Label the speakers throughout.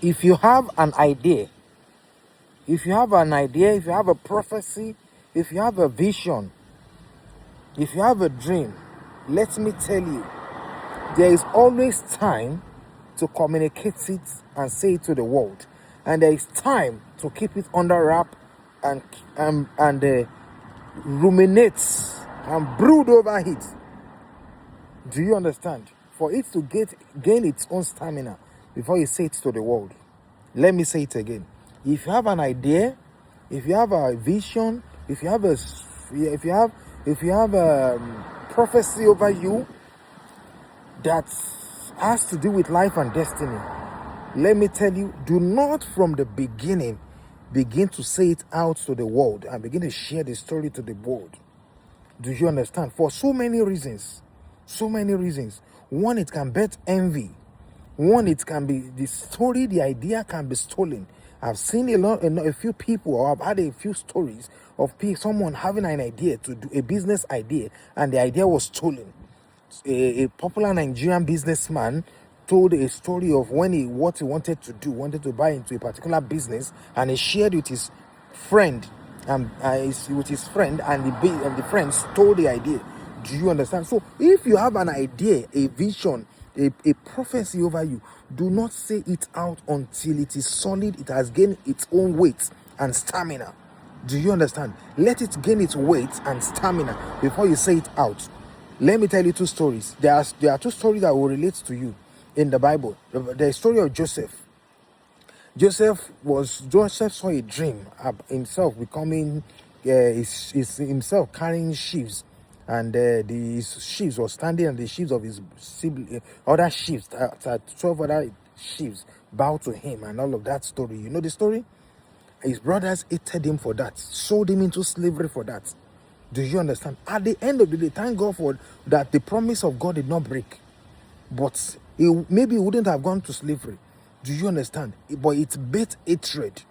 Speaker 1: If you have an idea, if you have a prophecy, if you have a vision, if you have a dream, let me tell you, there is always time to communicate it and say it to the world, and there is time to keep it under wrap and ruminate and brood over it. Do you understand? For it to gain its own stamina before you say it to the world. Let me say it again. If you have an idea, if you have a vision, if you have a prophecy over you that has to do with life and destiny, let me tell you, do not from the beginning begin to say it out to the world and begin to share the story to the world. Do you understand? For so many reasons. One, it can bet envy. One, it can be the story, the idea can be stolen. I've seen a few people, or I've had a few stories of someone having an idea to do a business idea, and the idea was stolen. A popular Nigerian businessman told a story of what he wanted to buy into a particular business, and he shared with his friend, and the friend stole the idea. Do you understand? So if you have an idea, a vision, a prophecy over you, do not say it out until it is solid, it has gained its own weight and stamina. Do you understand? Let it gain its weight and stamina before you say it out. Let me tell you two stories. There are two stories that will relate to you in the Bible. The story of Joseph. Joseph saw a dream of himself becoming himself carrying sheaves, and these sheaves were standing, and the sheaves of his other sheaves, 12 other sheaves, bowed to him, and all of that story. You know the story? His brothers hated him for that, sold him into slavery for that. Do you understand? At the end of the day, thank God for that. The promise of God did not break, but maybe he wouldn't have gone to slavery. Do you understand? But it's bait hatred.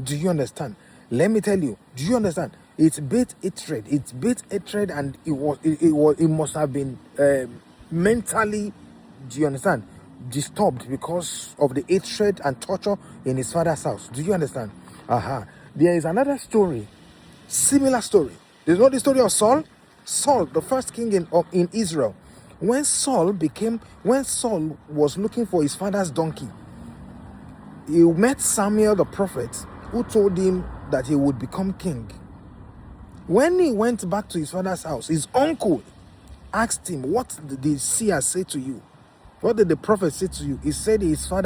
Speaker 1: Do you understand? Let me tell you. Do you understand? It's bait hatred. It's bait hatred, and it must have been mentally. Do you understand? Disturbed because of the hatred and torture in his father's house. Do you understand? There is another story, similar story. There's not the story of Saul. Saul, the first king in Israel. When Saul was looking for his father's donkey, he met Samuel the prophet, who told him that he would become king. When he went back to his father's house, his uncle asked him, "What did the seer say to you? What did the prophet say to you?" He said his father